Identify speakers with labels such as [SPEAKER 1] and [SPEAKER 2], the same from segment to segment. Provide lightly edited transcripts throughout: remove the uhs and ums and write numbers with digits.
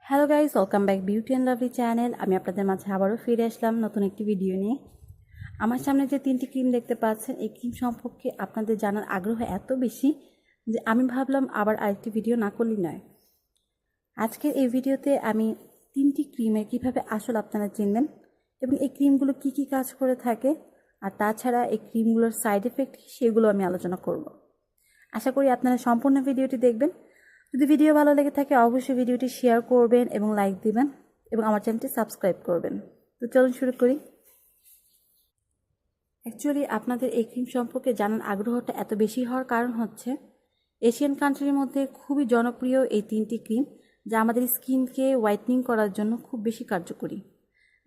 [SPEAKER 1] Hello guys, welcome back beauty and lovely channel. আমি আপনাদের মাঝে আবারও ফিরে আসলাম নতুন একটি ভিডিও নিয়ে। আমার সামনে যে 3টি ক্রিম দেখতে পাচ্ছেন, এই ক্রিম সম্পর্কে আপনাদের জানার আগ্রহ এত বেশি যে আমি ভাবলাম আবার আরেকটি ভিডিও না করলেই নয়। আজকের এই ভিডিওতে আমি 3টি ক্রিমের কীভাবে আসল আপনারা চিনবেন এবং এই ক্রিমগুলো কি কি কাজ করে থাকে, আর তাছাড়া এই ক্রিমগুলোর সাইড এফেক্ট কী সেগুলো আমি আলোচনা করব। আশা করি আপনারা সম্পূর্ণ ভিডিওটি দেখবেন। যদি ভিডিও ভালো লেগে থাকে অবশ্যই ভিডিওটি শেয়ার করবেন এবং লাইক দিবেন এবং আমার চ্যানেলটি সাবস্ক্রাইব করবেন। তো চলুন শুরু করি। অ্যাকচুয়ালি আপনাদের এই ক্রিম সম্পর্কে জানার আগ্রহটা এত বেশি হওয়ার কারণ হচ্ছে এশিয়ান কান্ট্রির মধ্যে খুবই জনপ্রিয় এই 3টি ক্রিম, যা আমাদের স্কিনকে হোয়াইটনিং করার জন্য খুব বেশি কার্যকরী।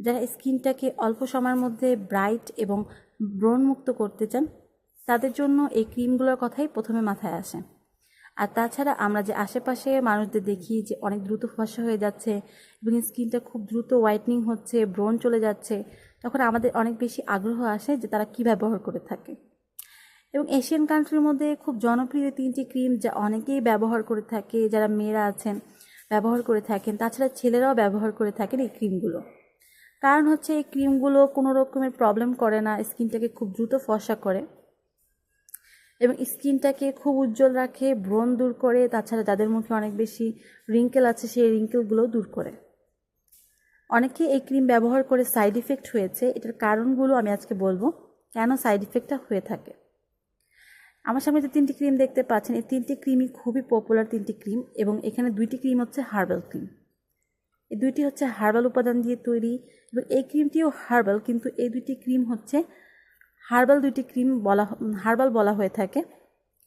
[SPEAKER 1] যারা স্কিনটাকে অল্প সময়ের মধ্যে ব্রাইট এবং ব্রণমুক্ত করতে চান তাদের জন্য এই ক্রিমগুলোর কথাই প্রথমে মাথায় আসে। আর তাছাড়া আমরা যে আশেপাশে মানুষদের দেখি যে অনেক দ্রুত ফর্সা হয়ে যাচ্ছে এবং স্কিনটা খুব দ্রুত হোয়াইটনিং হচ্ছে, ব্রণ চলে যাচ্ছে, তখন আমাদের অনেক বেশি আগ্রহ আসে যে তারা কী ব্যবহার করে থাকে। এবং এশিয়ান কান্ট্রির মধ্যে খুব জনপ্রিয় 3টি ক্রিম যা অনেকেই ব্যবহার করে থাকে, যারা মেয়েরা আছেন ব্যবহার করে থাকেন, তাছাড়া ছেলেরাও ব্যবহার করে থাকেন এই ক্রিমগুলো। কারণ হচ্ছে এই ক্রিমগুলো কোনো রকমের প্রবলেম করে না, স্কিনটাকে খুব দ্রুত ফর্সা করে এবং স্কিনটাকে খুব উজ্জ্বল রাখে, ব্রণ দূর করে, তাছাড়া যাদের মুখে অনেক বেশি রিঙ্কেল আছে সেই রিঙ্কেলগুলোও দূর করে। অনেকে এই ক্রিম ব্যবহার করে সাইড ইফেক্ট হয়েছে, এটার কারণগুলো আমি আজকে বলবো কেন সাইড ইফেক্টটা হয়ে থাকে। আমার সামনে যে 3টি ক্রিম দেখতে পাচ্ছেন, এই 3টি ক্রিমই খুবই পপুলার 3টি ক্রিম এবং এখানে 2টি ক্রিম হচ্ছে হার্বাল ক্রিম। এই 2টি হচ্ছে হার্বাল উপাদান দিয়ে তৈরি এবং এই ক্রিমটিও হার্বাল, কিন্তু এই 2টি ক্রিম হচ্ছে হার্বাল 2টি ক্রিম হার্বাল বলা হয়ে থাকে।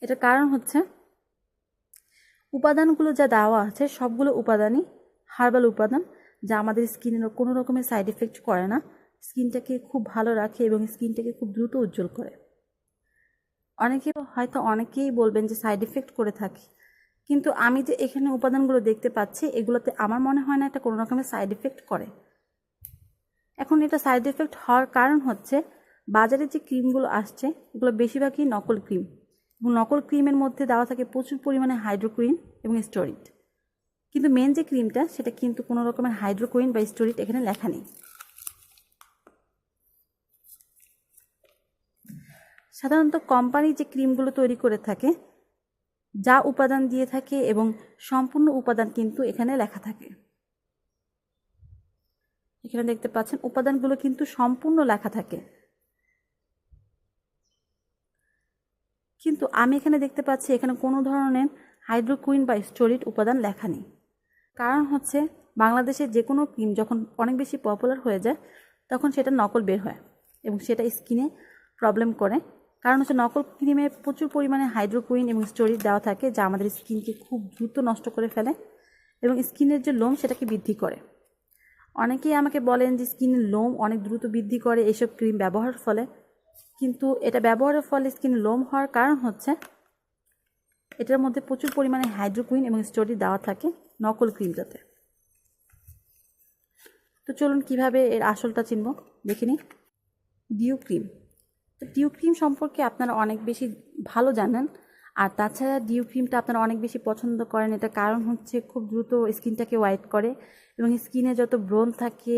[SPEAKER 1] এটার কারণ হচ্ছে উপাদানগুলো যা দেওয়া আছে সবগুলো উপাদানই হার্বাল উপাদান, যা আমাদের স্কিনের কোনো রকমের সাইড এফেক্ট করে না, স্কিনটাকে খুব ভালো রাখে এবং স্কিনটাকে খুব দ্রুত উজ্জ্বল করে। অনেকেই বলবেন যে সাইড এফেক্ট করে থাকে, কিন্তু আমি যে এখানে উপাদানগুলো দেখতে পাচ্ছি এগুলোতে আমার মনে হয় না এটা কোনো রকমের সাইড এফেক্ট করে। এখন এটা সাইড এফেক্ট হওয়ার কারণ হচ্ছে বাজারে যে ক্রিমগুলো আসছে এগুলো বেশিরভাগই নকল ক্রিম এবং নকল ক্রিমের মধ্যে দেওয়া থাকে প্রচুর পরিমাণে হাইড্রোকুইন এবং স্টেরয়েড, কিন্তু মেন যে ক্রিমটা সেটা কিন্তু কোনো রকমের হাইড্রোকুইন বা স্টেরয়েড এখানে লেখা নেই। সাধারণত কোম্পানি যে ক্রিমগুলো তৈরি করে থাকে যা উপাদান দিয়ে থাকে এবং সম্পূর্ণ উপাদান কিন্তু এখানে লেখা থাকে। এখানে দেখতে পাচ্ছেন উপাদানগুলো কিন্তু সম্পূর্ণ লেখা থাকে, কিন্তু আমি এখানে দেখতে পাচ্ছি এখানে কোনো ধরনের হাইড্রোকুইন বা স্টেরয়েড উপাদান লেখা নেই। কারণ হচ্ছে বাংলাদেশে যে কোনো ক্রিম যখন অনেক বেশি পপুলার হয়ে যায় তখন সেটা নকল বের হয় এবং সেটা স্কিনে প্রবলেম করে। কারণ হচ্ছে নকল ক্রিমে প্রচুর পরিমাণে হাইড্রোকুইন এবং স্টেরয়েড দেওয়া থাকে যা আমাদের স্কিনকে খুব দ্রুত নষ্ট করে ফেলে এবং স্কিনের যে লোম সেটাকে বৃদ্ধি করে। অনেকেই আমাকে বলেন যে স্কিনের লোম অনেক দ্রুত বৃদ্ধি করে এইসব ক্রিম ব্যবহারের ফলে, কিন্তু এটা ব্যবহারের ফলে স্কিন লোম হওয়ার কারণ হচ্ছে এটার মধ্যে প্রচুর পরিমাণে হাইড্রোকুইন এবং স্টেরয়েড দেওয়া থাকে নকল ক্রিমটাতে। তো চলুন কিভাবে এর আসলটা চিনব দেখে নিই। Dew cream. তো ডিউ ক্রিম সম্পর্কে আপনারা অনেক বেশি ভালো জানেন, আর তাছাড়া ডিউ ক্রিমটা আপনারা অনেক বেশি পছন্দ করেন। এটা কারণ হচ্ছে খুব দ্রুত স্কিনটাকে হোয়াইট করে এবং স্কিনে যত ব্রণ থাকে,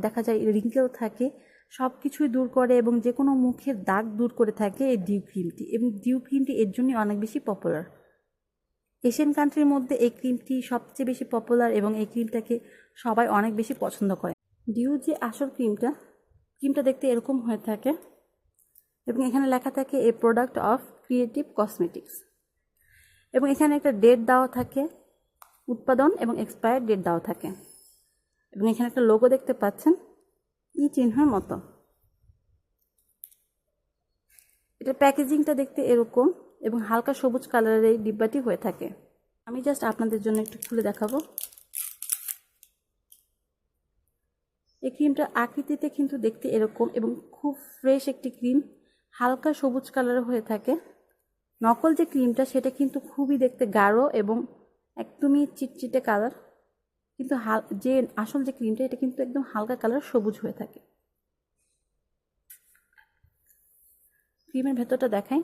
[SPEAKER 1] দেখা যায় রিঙ্কেল থাকে, সব কিছুই দূর করে এবং যে কোনো মুখের দাগ দূর করে থাকে এই ডিউ ক্রিমটি, এবং ডিউ ক্রিমটি এর জন্যই অনেক বেশি পপুলার। এশিয়ান কান্ট্রির মধ্যে এই ক্রিমটি সবচেয়ে বেশি পপুলার এবং এই ক্রিমটাকে সবাই অনেক বেশি পছন্দ করে। ডিউ যে আসল ক্রিমটা দেখতে এরকম হয়ে থাকে এবং এখানে লেখা থাকে এ প্রোডাক্ট অফ ক্রিয়েটিভ কসমেটিক্স এবং এখানে একটা ডেট দেওয়া থাকে, উৎপাদন এবং এক্সপায়ার ডেট দেওয়া থাকে এবং এখানে একটা লোগো দেখতে পাচ্ছেন চিহ্নের মতো। এটার প্যাকেজিংটা দেখতে এরকম এবং হালকা সবুজ কালারের এই ডিব্বাটি হয়ে থাকে। আমি জাস্ট আপনাদের জন্য একটু খুলে দেখাবো। এই ক্রিমটার আকৃতিতে কিন্তু দেখতে এরকম এবং খুব ফ্রেশ একটি ক্রিম, হালকা সবুজ কালারের হয়ে থাকে। নকল যে ক্রিমটা সেটা কিন্তু খুবই দেখতে গাঢ় এবং একদমই চিটচিটে কালার, কিন্তু যে আসল যে ক্রিমটা এটা কিন্তু একদম হালকা কালার সবুজ হয়ে থাকে। ক্রিমের ভেতরটা দেখাই।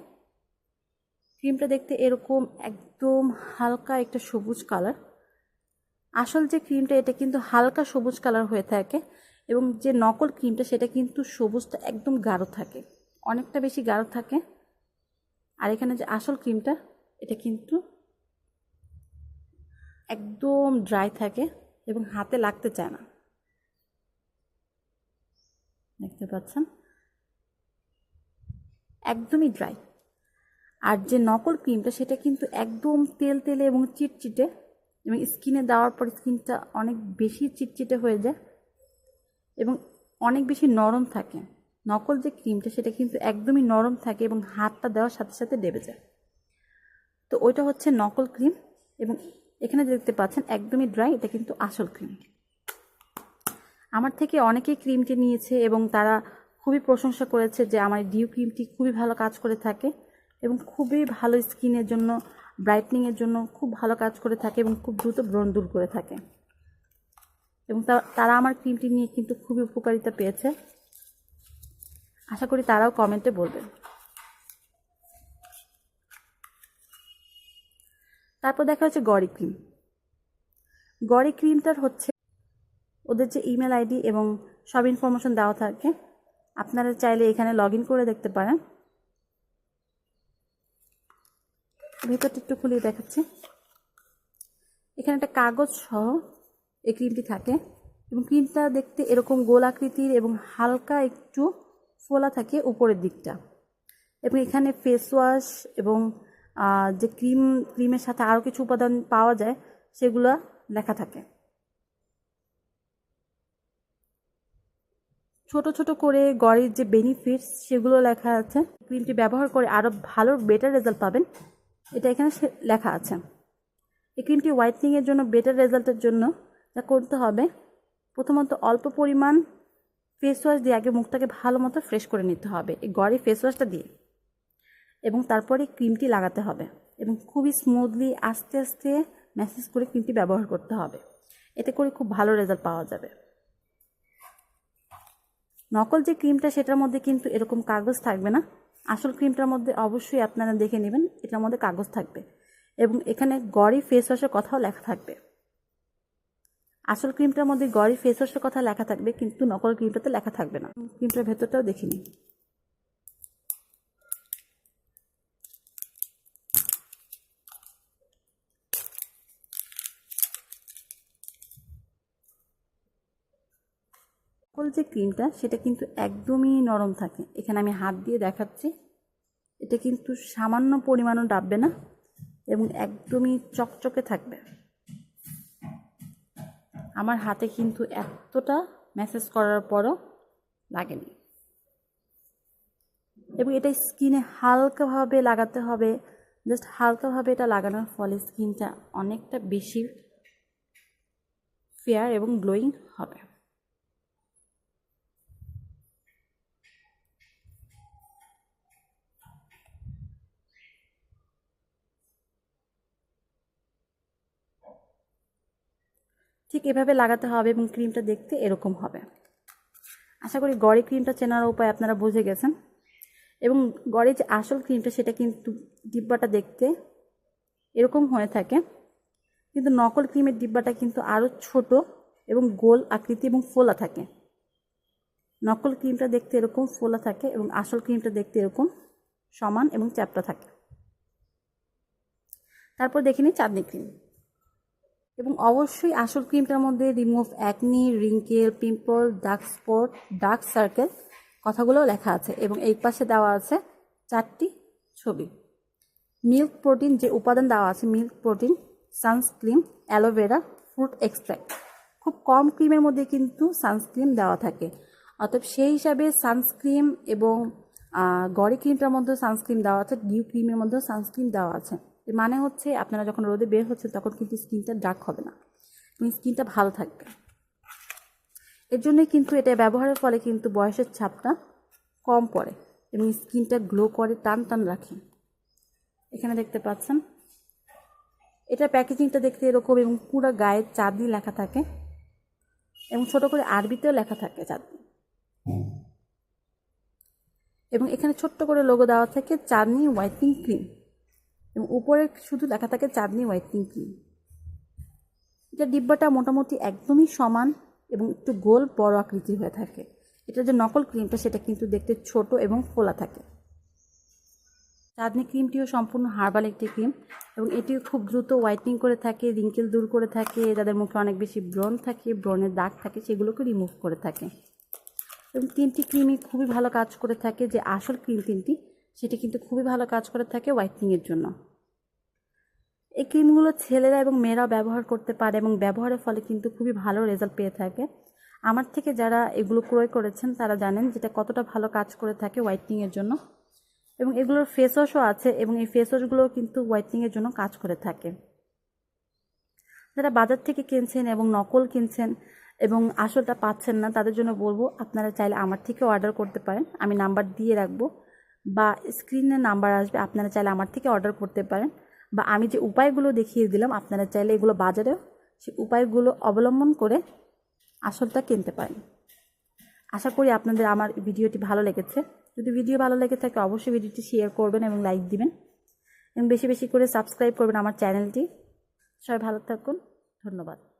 [SPEAKER 1] ক্রিমটা দেখতে এরকম একদম হালকা একটা সবুজ কালার। আসল যে ক্রিমটা এটা কিন্তু হালকা সবুজ কালার হয়ে থাকে, এবং যে নকল ক্রিমটা সেটা কিন্তু সবুজটা একদম গাঢ় থাকে, অনেকটা বেশি গাঢ় থাকে। আর এখানে যে আসল ক্রিমটা এটা কিন্তু একদম ড্রাই থাকে এবং হাতে লাগতে চায় না, দেখতে পাচ্ছেন একদমই ড্রাই। আর যে নকল ক্রিমটা সেটা কিন্তু একদম তেল তেলে এবং চিটচিটে, এবং স্কিনে দেওয়ার পর স্কিনটা অনেক বেশি চিটচিটে হয়ে যায় এবং অনেক বেশি নরম থাকে। নকল যে ক্রিমটা সেটা কিন্তু একদমই নরম থাকে এবং হাতটা দেওয়ার সাথে সাথে দেবে যায়। তো ওইটা হচ্ছে নকল ক্রিম, এবং এখানে দেখতে পাচ্ছেন একদমই ড্রাই, এটা কিন্তু আসল ক্রিম। আমার থেকে অনেকেই ক্রিমটি নিয়েছে এবং তারা খুবই প্রশংসা করেছে যে আমার ডিউ ক্রিমটি খুবই ভালো কাজ করে থাকে এবং খুবই ভালো স্কিনের জন্য, ব্রাইটনিংয়ের জন্য খুব ভালো কাজ করে থাকে এবং খুব দ্রুত ব্রণ দূর করে থাকে। এবং তারা আমার ক্রিমটি নিয়ে কিন্তু খুবই উপকারিতা পেয়েছে। আশা করি তারাও কমেন্টে বলবেন। তারপর দেখা হচ্ছে গড়ি ক্রিম। গড়ি ক্রিমটার হচ্ছে ওদের যে ইমেল আইডি এবং সব ইনফরমেশন দেওয়া থাকে, আপনারা চাইলে এখানে লগ ইন করে দেখতে পারেন। ভেতরটা একটু খুলে দেখাচ্ছি। এখানে একটা কাগজ সহ এই ক্রিমটি থাকে, এবং ক্রিমটা দেখতে এরকম গোল আকৃতির এবং হালকা একটু ফোলা থাকে উপরের দিকটা। এবং এখানে ফেস ওয়াশ এবং যে ক্রিমের সাথে আরও কিছু উপাদান পাওয়া যায় সেগুলো লেখা থাকে। ছোট ছোট করে গড়ের যে বেনিফিটস সেগুলো লেখা আছে। ক্রিমটি ব্যবহার করে আরও ভালো বেটার রেজাল্ট পাবেন, এটা এখানে লেখা আছে। এই ক্রিমটি হোয়াইটনিংয়ের জন্য, বেটার রেজাল্টের জন্য যা করতে হবে, প্রথমত অল্প পরিমাণ ফেস ওয়াশ দিয়ে আগে মুখটাকে ভালো মতো ফ্রেশ করে নিতে হবে এই গড়ি ফেস ওয়াশটা দিয়ে, এবং তারপরে ক্রিমটি লাগাতে হবে এবং খুবই স্মুথলি আস্তে আস্তে ম্যাসেজ করে ক্রিমটি ব্যবহার করতে হবে। এতে করে খুব ভালো রেজাল্ট পাওয়া যাবে। নকল যে ক্রিমটা সেটার মধ্যে কিন্তু এরকম কাগজ থাকবে না। আসল ক্রিমটার মধ্যে অবশ্যই আপনারা দেখে নেবেন এটার মধ্যে কাগজ থাকবে, এবং এখানে গড়ি ফেস ওয়াশের কথাও লেখা থাকবে। আসল ক্রিমটার মধ্যে গড়ি ফেস ওয়াশের কথা লেখা থাকবে, কিন্তু নকল ক্রিমটাতে লেখা থাকবে না। ক্রিমটার ভেতরটাও দেখিনি। নকল যে ক্রিমটা সেটা কিন্তু একদমই নরম থাকে। এখানে আমি হাত দিয়ে দেখাচ্ছি, এটা কিন্তু সামান্য পরিমাণও ডাববে না এবং একদমই চকচকে থাকবে। আমার হাতে কিন্তু এতটা ম্যাসেজ করার পরও লাগেনি, এবং এটা স্কিনে হালকাভাবে লাগাতে হবে। জাস্ট হালকাভাবে এটা লাগানোর ফলে স্কিনটা অনেকটা বেশি ফেয়ার এবং গ্লোয়িং হবে। ঠিক এভাবে লাগাতে হবে এবং ক্রিমটা দেখতে এরকম হবে। আশা করি গড়ি ক্রিমটা চেনার উপায় আপনারা বুঝে গেছেন। এবং গড়ে যে আসল ক্রিমটা সেটা কিন্তু ডিব্বাটা দেখতে এরকম হয়ে থাকে, কিন্তু নকল ক্রিমের ডিব্বাটা কিন্তু আরও ছোট এবং গোল আকৃতি এবং ফোলা থাকে। নকল ক্রিমটা দেখতে এরকম ফোলা থাকে এবং আসল ক্রিমটা দেখতে এরকম সমান এবং চ্যাপ্টা থাকে। তারপর দেখে নিই চাঁদনি ক্রিম। এবং অবশ্যই আসল ক্রিমটার মধ্যে remove acne, wrinkle, pimple, dark spot, dark circle কথাগুলোও লেখা আছে, এবং এই পাশে দেওয়া আছে 4টি ছবি। মিল্ক প্রোটিন যে উপাদান দেওয়া আছে, milk protein, sunscreen, aloe vera, fruit extract, খুব কম ক্রিমের মধ্যে কিন্তু সানস্ক্রিন দেওয়া থাকে। অতএব সেই হিসাবে সানস্ক্রিন এবং গড়ি ক্রিমটার মধ্যেও সানস্ক্রিন দেওয়া আছে, ডিউ ক্রিমের মধ্যেও সানস্ক্রিন দেওয়া আছে। এর মানে হচ্ছে আপনারা যখন রোদে বের হচ্ছে তখন কিন্তু স্কিনটা ডার্ক হবে না এবং স্কিনটা ভালো থাকবে। এর জন্যই কিন্তু এটা ব্যবহারের ফলে কিন্তু বয়সের ছাপটা কম পড়ে এবং স্কিনটা গ্লো করে, টান টান রাখে। এখানে দেখতে পাচ্ছেন এটা প্যাকেজিংটা দেখতে এরকম, এবং পুরো গায়ে চাঁদনি লেখা থাকে এবং ছোট করে আরবিতেও লেখা থাকে চাঁদনি, এবং এখানে ছোট্ট করে লোগো দেওয়া থাকে চাঁদনি হোয়াইটনিং ক্রিম, এবং উপরে শুধু লেখা থাকে চাঁদনি হোয়াইটনিং ক্রিম। এটা ডিব্বাটা মোটামুটি একদমই সমান এবং একটু গোল বড় আকৃতির হয়ে থাকে। এটা যে নকল ক্রিমটা সেটা কিন্তু দেখতে ছোট এবং ফোলা থাকে। চাঁদনি ক্রিমটিও সম্পূর্ণ হার্বাল একটি ক্রিম এবং এটিও খুব দ্রুত হোয়াইটনিং করে থাকে, রিঙ্কেল দূর করে থাকে, যাদের মুখে অনেক বেশি ব্রণ থাকে, ব্রণের দাগ থাকে সেগুলোকে রিমুভ করে থাকে। এবং তিনটি ক্রিমই খুবই ভালো কাজ করে থাকে। যে আসল ক্রিম তিনটি সেটি কিন্তু খুবই ভালো কাজ করে থাকে হোয়াইটনিংয়ের জন্য। এই ক্রিমগুলো ছেলেরা এবং মেয়েরাও ব্যবহার করতে পারে এবং ব্যবহারের ফলে কিন্তু খুবই ভালো রেজাল্ট পেয়ে থাকে। আমার থেকে যারা এগুলো ক্রয় করেছেন তারা জানেন যেটা কতটা ভালো কাজ করে থাকে হোয়াইটনিংয়ের জন্য। এবং এগুলোর ফেস ওয়াশও আছে এবং এই ফেস ওয়াশগুলোও কিন্তু হোয়াইটনিংয়ের জন্য কাজ করে থাকে। যারা বাজার থেকে কিনছেন এবং নকল কিনছেন এবং আসলটা পাচ্ছেন না তাদের জন্য বলবো আপনারা চাইলে আমার থেকে অর্ডার করতে পারেন। আমি নাম্বার দিয়ে রাখবো বা স্ক্রিনে নাম্বার আসবে, আপনারা চাইলে আমার থেকে অর্ডার করতে পারেন। বা আমি যে উপায়গুলো দেখিয়ে দিলাম আপনারা চাইলে এগুলো বাজারেও সেই উপায়গুলো অবলম্বন করে আসলটা কিনতে পারেন। আশা করি আপনাদের আমার ভিডিওটি ভালো লেগেছে। যদি ভিডিও ভালো লেগে থাকে অবশ্যই ভিডিওটি শেয়ার করবেন এবং লাইক দিবেন এবং বেশি বেশি করে সাবস্ক্রাইব করবেন আমার চ্যানেলটি। সবাই ভালো থাকুন, ধন্যবাদ।